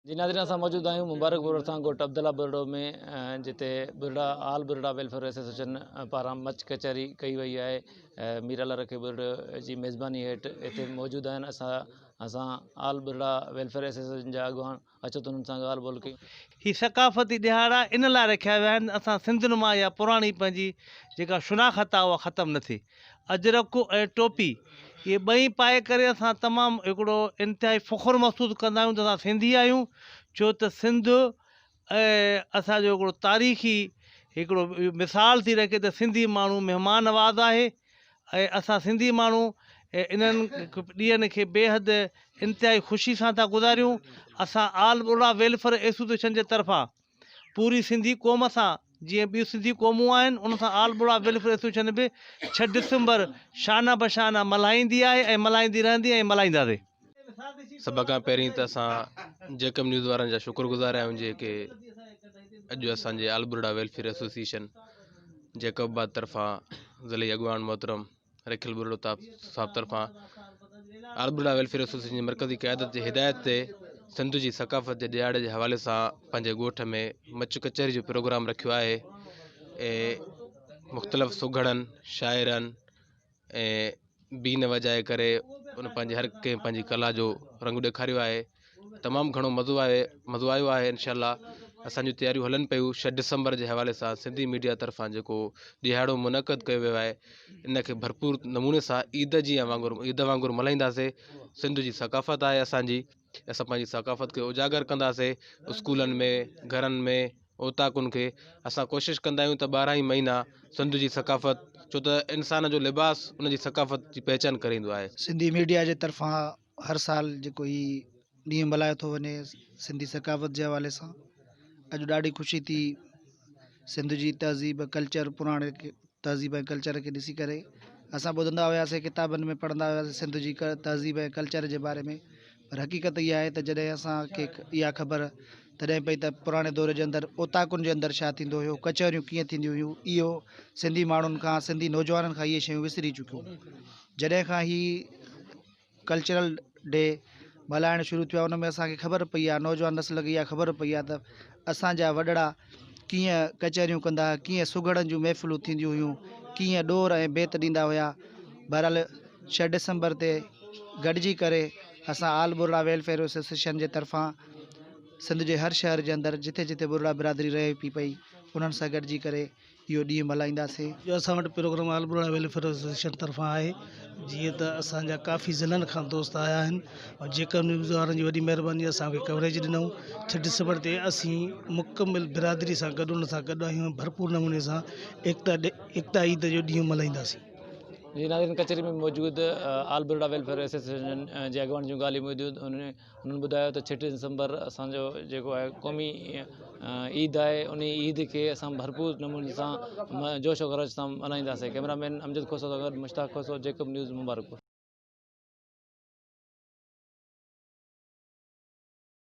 जी नाज़रीन, असां मौजूद आहियूं मुबारकपुर सां ॻोठ अब्दुल्ला बुरड़ो में, जिते बुरड़ा आल बुरड़ा वेलफेयर एसोसिएशन पारां मच कचहरी कई वई आहे। मीराला रखे बुरड़ जी मेज़बानी हेठि हिते मौजूद आहिनि। असां आल बुरड़ा वेलफेयर एसोसिएशन जा अॻुवान अचो त उन्हनि सां ॻाल्हि ॿोल कयूं। ही सकाफ़ती दिहाड़ा इन लाइ रखिया विया आहिनि असां सिंधियुनि मां इहा पुराणी पंहिंजी जेका शुनाख़त आहे उहा ख़तमु न थिए। अजरक ऐं टोपी इहे ॿई पाए करे असां तमामु हिकिड़ो इंतिहाई फ़ख़ुरु महसूसु कंदा आहियूं त असां सिंधी आहियूं, छो त सिंध असांजो हिकिड़ो तारीख़ी हिकिड़ो मिसाल थी रखे त सिंधी माण्हू महिमान नवाज़ आहे ऐं असां सिंधी माण्हू इन्हनि ॾींहंनि खे बेहद इंतिहाई ख़ुशी सां था गुज़ारियूं। असां आल बुरड़ा वेलफेयर एसोसिएशन जे तरफ़ां पूरी सिंधी क़ौम सां, जीअं ॿियूं सिंधी क़ौमूं आहिनि उन सां आल बुरड़ा वेलफेयर एसोसिएशन बि 6 डिसंबर शाना बशाना मल्हाईंदी आहे ऐं मल्हाईंदी रहंदी ऐं मल्हाईंदासीं। सभ खां पहिरीं त असां जेकम न्यूज़ वारनि जा शुक्रगुज़ार आहियूं जेके अॼु असांजे आल बुरड़ा वेलफेयर एसोसिएशन जेकबाद तरफ़ां ज़िले अॻुवान मोहतरम रखियल बुरड़ो साहब तरफ़ां आल बुरड़ा वेलफेयर एसोसिएशन जी मरकज़ी क़यादत जे हिदायत ते सिंध जी सकाफ़त जे ॾियारे जे हवाले सां पंहिंजे ॻोठ में मच कचहरी जो प्रोग्राम रखियो आहे ऐं मुख़्तलिफ़ सुघड़नि शाइरनि ऐं बीन वॼाए करे उन पंहिंजे हर कंहिं पंहिंजी कला जो रंग ॾेखारियो आहे। तमामु घणो मज़ो आयो आहे। इनशाअल्लाह असांजूं तयारियूं हलनि पियूं। 6 डिसंबर जे हवाले सां सिंधी मीडिया तरफ़ां जेको ॾिहाड़ो मुनक़द कयो वियो आहे इनखे भरपूर नमूने सां ईद वांगुरु मल्हाईंदासीं। सिंध जी सकाफ़त आहे असांजी, असां पंहिंजी सकाफ़त खे उजागर कंदासीं। स्कूलनि में, घरनि में, ओताकुनि खे असां कोशिशि कंदा आहियूं त 12 ई महीना सिंध जी सकाफ़त, छो त इंसान जो लिबास उन जी सकाफ़त जी पहचान करींदो आहे। सिंधी मीडिया जे तरफ़ां हर साल जेको ही ॾींहुं मल्हायो थो वञे सिंधी सकाफ़त जे हवाले सां, अॼु ॾाढी ख़ुशी थी सिंध जी तहज़ीब कल्चर, पुराणे तहज़ीब ऐं कल्चर खे ॾिसी करे। असां ॿुधंदा हुआसीं, किताबनि में पढ़ंदा हुआसीं सिंध जी तहज़ीब ऐं कल्चर जे बारे में, पर हक़ीक़त इहा आहे त जॾहिं असांखे इहा ख़बर तॾहिं पई त पुराणे दौर जे अंदरि ओताकुनि जे अंदरि छा थींदो हुयो, कचहरियूं कीअं थींदियूं हुयूं, इहो सिंधी माण्हुनि खां, सिंधी नौजवाननि खां इहे शयूं विसरी चुकियूं। जॾहिं खां ही कल्चरल डे मल्हाइणु शुरू थियो आहे उन में असांखे ख़बर पई आहे, नौजवान नस्ल खे इहा ख़बर पई आहे त असांजा वॾड़ा कीअं कचहरियूं कंदा, कीअं सुघड़नि जूं महफ़िलूं थींदियूं हुयूं, कीअं ॾोर ऐं बेत ॾींदा हुया। बहरहाल 6 डिसंबर ते गॾिजी करे असां आल बुरड़ा वेलफेयर एसोसिएशन जे तरफ़ां सिंध जे हर शहर जे अंदरि जिथे जिथे बुरड़ा बिरादरी रहे पई पई उन्हनि सां गॾिजी करे इहो ॾींहुं मल्हाईंदासीं। जो असां वटि प्रोग्राम आल बुरड़ा वेलफेयर एसोसिएशन तरफ़ां आहे, जीअं त असांजा काफ़ी ज़िलनि खां दोस्त आया आहिनि और जेका न्यूज़ वारनि जी वॾी महिरबानी असांखे कवरेज ॾिनऊं। 6 डिसंबर ते असीं मुकमिल बिरादरी सां गॾु उन सां गॾु आहियूं, भरपूर नमूने सां एकता ईद जो ॾींहुं मल्हाईंदासीं। जी नाज़रीन, कचहरी में मौजूदु आल बुरड़ा वेलफेयर एसोसिएशन जे अॻुवान जूं ॻाल्हियूं मौजूदु उन्हनि ॿुधायो त 6 डिसंबर असांजो जेको आहे क़ौमी ईद आहे, उन ईद खे असां भरपूर नमूने सां जोश व ख़रोश सां मल्हाईंदासीं। कैमरामैन अमजद खोसो सां गॾु मुश्ताक खोसो, जेकब न्यूज़ मुबारकपुर।